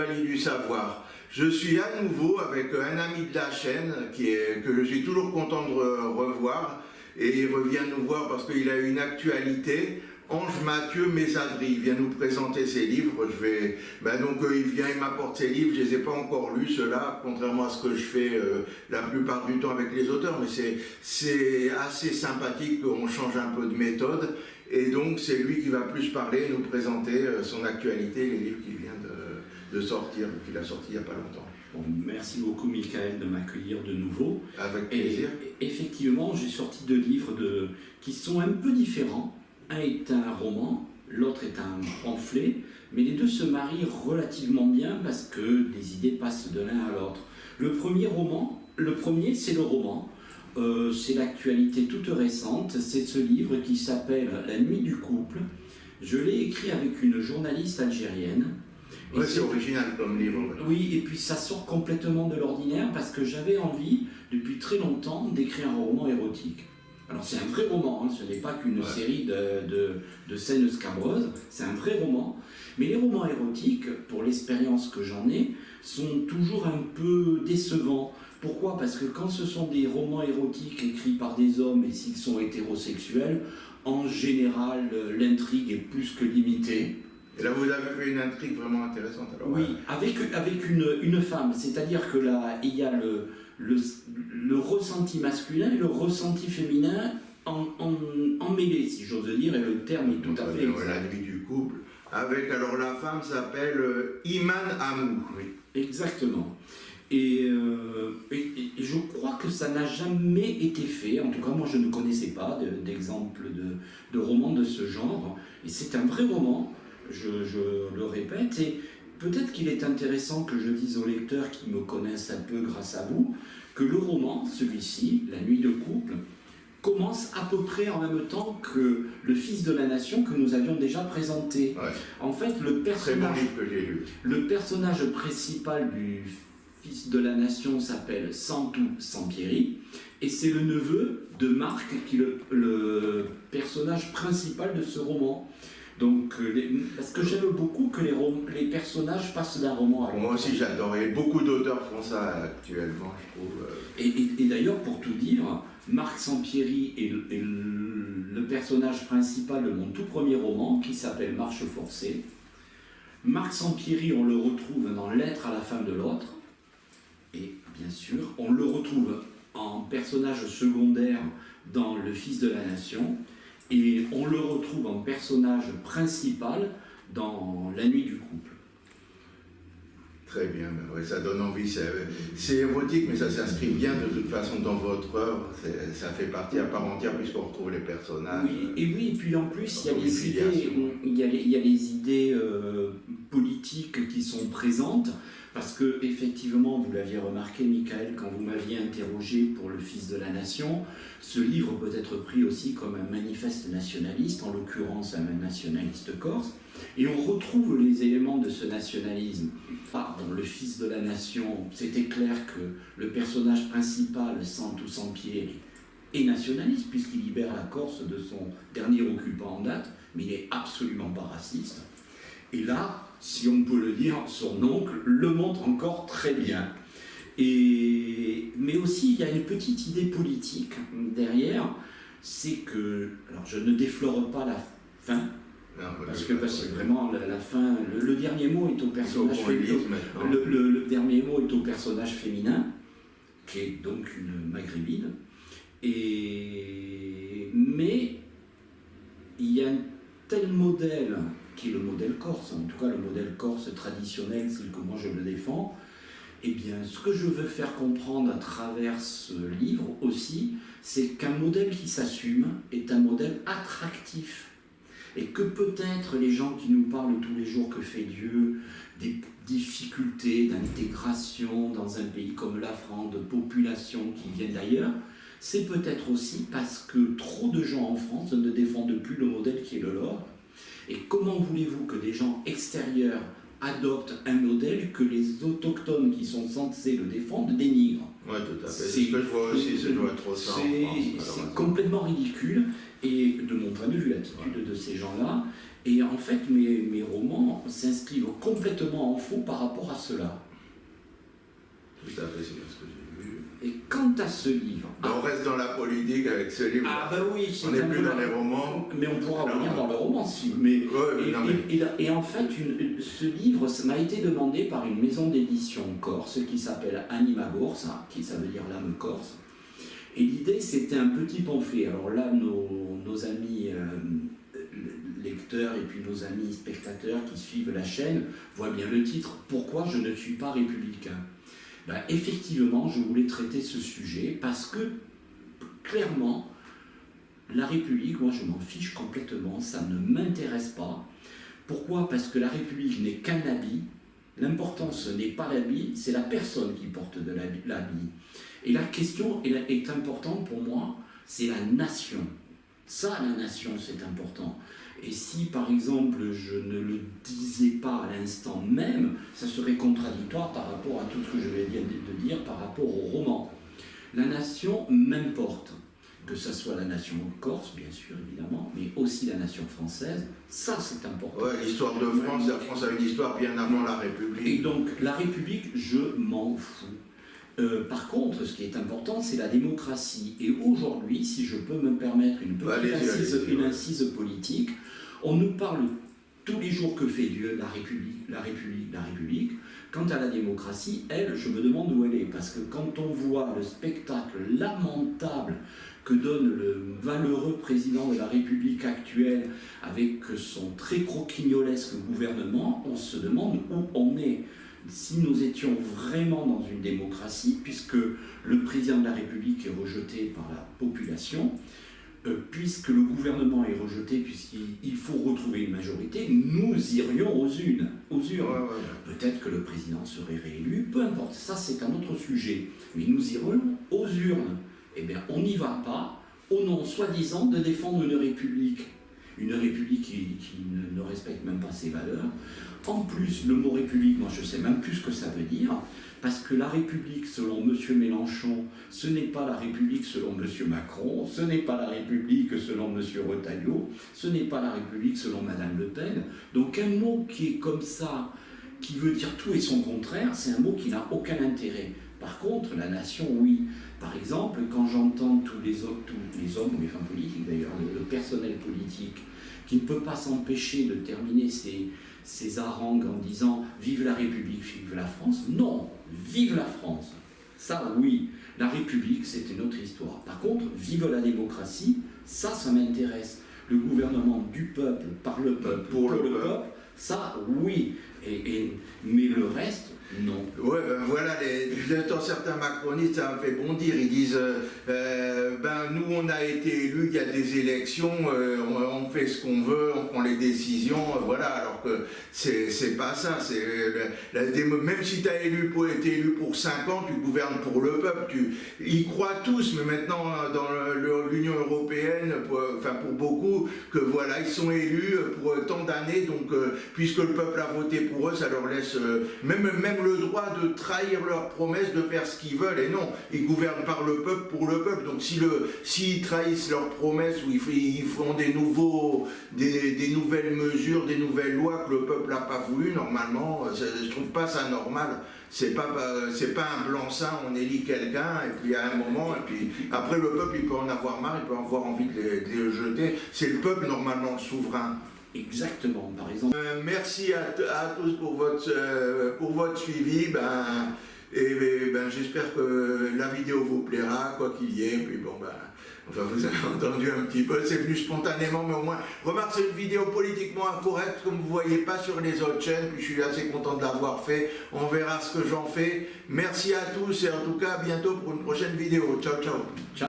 Chevalier du Savoir. Je suis à nouveau avec un ami de la chaîne que je suis toujours content de revoir, et il revient nous voir parce qu'il a une actualité. Ange Mathieu Mésadri vient nous présenter ses livres. Il vient, il m'apporte ses livres. Je les ai pas encore lus, ceux-là, contrairement à ce que je fais la plupart du temps avec les auteurs, mais c'est assez sympathique qu'on change un peu de méthode. Et donc c'est lui qui va plus parler, nous présenter son actualité, les livres qu'il vient de sortir, qu'il a sorti il n'y a pas longtemps. Bon, merci beaucoup Michael de m'accueillir de nouveau. Avec plaisir. Et effectivement, j'ai sorti deux livres qui sont un peu différents. Un est un roman, l'autre est un pamphlet, mais les deux se marient relativement bien parce que les idées passent de l'un à l'autre. Le premier, c'est le roman. C'est l'actualité toute récente, c'est ce livre qui s'appelle La nuit du couple. Je l'ai écrit avec une journaliste algérienne. Ouais, c'est original comme livre. Oui, et puis ça sort complètement de l'ordinaire parce que j'avais envie, depuis très longtemps, d'écrire un roman érotique. Alors c'est un vrai roman, hein, ce n'est pas qu'une série de scènes scabreuses, c'est un vrai roman. Mais les romans érotiques, pour l'expérience que j'en ai, sont toujours un peu décevants. Pourquoi ? Parce que quand ce sont des romans érotiques écrits par des hommes et s'ils sont hétérosexuels, en général l'intrigue est plus que limitée. Et là vous avez fait une intrigue vraiment intéressante. Alors, oui, avec une femme, c'est-à-dire que là il y a le ressenti masculin et le ressenti féminin emmêlés, si j'ose dire, et le terme est tout à fait exact. La nuit du couple. Avec, alors la femme s'appelle Iman Amou. Oui, exactement. Et je crois que ça n'a jamais été fait, en tout cas moi je ne connaissais pas d'exemple de roman de ce genre, et c'est un vrai roman, je le répète, et peut-être qu'il est intéressant que je dise aux lecteurs qui me connaissent un peu grâce à vous, que le roman, celui-ci, La nuit de couple, commence à peu près en même temps que Le Fils de la Nation que nous avions déjà présenté. Ouais. En fait, le personnage principal du Fils de la Nation s'appelle Santou Sampieri, et c'est le neveu de Marc qui est le personnage principal de ce roman. Donc, parce que j'aime beaucoup que les personnages passent d'un roman à l'autre. Moi aussi j'adore, et beaucoup d'auteurs font ça actuellement, je trouve. Et d'ailleurs, pour tout dire, Marc Sampieri est le personnage principal de mon tout premier roman, qui s'appelle Marche forcée. Marc Sampieri, on le retrouve dans Lettre à la femme de l'autre, et bien sûr, on le retrouve en personnage secondaire dans Le Fils de la Nation, et on le retrouve en personnage principal dans La nuit du couple. Très bien, ben ouais, ça donne envie, c'est érotique, mais ça s'inscrit bien de toute façon dans votre œuvre, ça fait partie à part entière puisqu'on retrouve les personnages. Oui, et puis en plus, il y a les idées politiques qui sont présentes, parce que effectivement, vous l'aviez remarqué, Michael, quand vous m'aviez interrogé pour Le Fils de la Nation, ce livre peut être pris aussi comme un manifeste nationaliste, en l'occurrence un nationaliste corse, et on retrouve les éléments de ce nationalisme. Dans Le Fils de la Nation, c'était clair que le personnage principal, Santou Sampieri, est nationaliste, puisqu'il libère la Corse de son dernier occupant en date, mais il n'est absolument pas raciste. Et là, si on peut le dire, son oncle le montre encore très bien. Mais aussi, il y a une petite idée politique derrière, c'est que, alors je ne déflore pas la fin, parce que vraiment la fin, le dernier mot est au personnage féminin. Le dernier mot est au personnage féminin, qui est donc une maghrébine. Mais il y a un tel modèle, qui est le modèle corse, en tout cas le modèle corse traditionnel, c'est que moi je le défends. Eh bien, ce que je veux faire comprendre à travers ce livre aussi, c'est qu'un modèle qui s'assume est un modèle attractif. Et que peut-être les gens qui nous parlent tous les jours que fait Dieu, des difficultés d'intégration dans un pays comme la France, de populations qui viennent d'ailleurs, c'est peut-être aussi parce que trop de gens en France ne défendent plus le modèle qui est le leur. Et comment voulez-vous que des gens extérieurs adoptent un modèle que les autochtones qui sont censés le défendre dénigrent? Oui, tout à fait. C'est ce que je vois aussi, ça doit être ça en France. C'est complètement ridicule, et de mon point de vue, l'attitude de ces gens-là. Et en fait, mes romans s'inscrivent complètement en faux par rapport à cela. Tout à fait, c'est ce que j'ai vu. Et quant à ce livre... On reste dans la politique avec ce livre. Ah ben oui, on n'est plus dans les romans. Mais on pourra revenir dans le roman, si. Mais, et en fait, ce livre ça m'a été demandé par une maison d'édition corse qui s'appelle Anima Borsa, qui ça veut dire l'âme corse. Et l'idée, c'était un petit pamphlet. Alors là, nos amis lecteurs et puis nos amis spectateurs qui suivent la chaîne voient bien le titre « Pourquoi je ne suis pas républicain ?» Ben, effectivement, je voulais traiter ce sujet parce que, clairement, la République, moi je m'en fiche complètement, ça ne m'intéresse pas. Pourquoi? Parce que la République n'est qu'un habit. L'important, ce n'est pas l'habit, c'est la personne qui porte de l'habit. Et la question est importante pour moi, c'est la nation. Ça, la nation, c'est important. Et si, par exemple, je ne le disais pas à l'instant même, ça serait contradictoire par rapport à tout ce que je viens de dire par rapport au roman. La nation m'importe, que ce soit la nation corse, bien sûr, évidemment, mais aussi la nation française, ça c'est important. Ouais, l'histoire de France, la France a une histoire bien avant la République. Et donc, la République, je m'en fous. Par contre, ce qui est important, c'est la démocratie. Et aujourd'hui, si je peux me permettre une petite incise politique, on nous parle tous les jours que fait Dieu, la République, la République, la République. Quant à la démocratie, elle, je me demande où elle est. Parce que quand on voit le spectacle lamentable que donne le valeureux président de la République actuelle avec son très croquignolesque gouvernement, on se demande où on est. Si nous étions vraiment dans une démocratie, puisque le président de la République est rejeté par la population, puisque le gouvernement est rejeté, puisqu'il faut retrouver une majorité, nous irions aux urnes. Peut-être que le président serait réélu, peu importe, ça c'est un autre sujet. Mais nous irions aux urnes. Eh bien, on n'y va pas, au nom soi-disant de défendre une république qui ne respecte même pas ses valeurs. En plus, le mot République, moi je ne sais même plus ce que ça veut dire, parce que la République, selon M. Mélenchon, ce n'est pas la République selon M. Macron, ce n'est pas la République selon M. Retailleau, ce n'est pas la République selon Mme Le Pen. Donc un mot qui est comme ça, qui veut dire tout et son contraire, c'est un mot qui n'a aucun intérêt. Par contre, la nation, oui. Par exemple, quand j'entends tous les hommes ou les femmes politiques, d'ailleurs, le personnel politique, qui ne peut pas s'empêcher de terminer ses harangues en disant « Vive la République, vive la France », non, vive la France. Ça, oui, la République, c'est une autre histoire. Par contre, vive la démocratie, ça m'intéresse. Le gouvernement du peuple, par le peuple, pour le peuple, ça, oui. Mais le reste, non. Ouais, ben voilà, j'entends certains macronistes, ça me fait bondir, ils disent nous on a été élus, il y a des élections, on fait ce qu'on veut, on prend les décisions, voilà, alors que c'est pas ça, même si tu as été élu pour 5 ans, tu gouvernes pour le peuple, ils croient tous, mais maintenant dans l'Union européenne, pour beaucoup, que voilà, ils sont élus pour tant d'années, donc puisque le peuple a voté pour eux, ça leur laisse même le droit de trahir leurs promesses, de faire ce qu'ils veulent, et non, ils gouvernent par le peuple, pour le peuple, donc s'ils trahissent leurs promesses, ou ils font des nouvelles mesures, des nouvelles lois que le peuple n'a pas voulu, normalement, je trouve pas ça normal. C'est pas un blanc-seing, on élit quelqu'un, et puis à un moment, et puis après le peuple, il peut en avoir marre, il peut avoir envie de les jeter. C'est le peuple, normalement, le souverain. Exactement, par exemple. Merci à tous pour votre suivi. J'espère que la vidéo vous plaira, quoi qu'il y ait. Puis vous avez entendu un petit peu, c'est venu spontanément, mais au moins, remarque, c'est une vidéo politiquement incorrecte, comme vous ne voyez pas sur les autres chaînes, puis je suis assez content de l'avoir fait. On verra ce que j'en fais. Merci à tous et en tout cas, à bientôt pour une prochaine vidéo. Ciao, ciao. Ciao.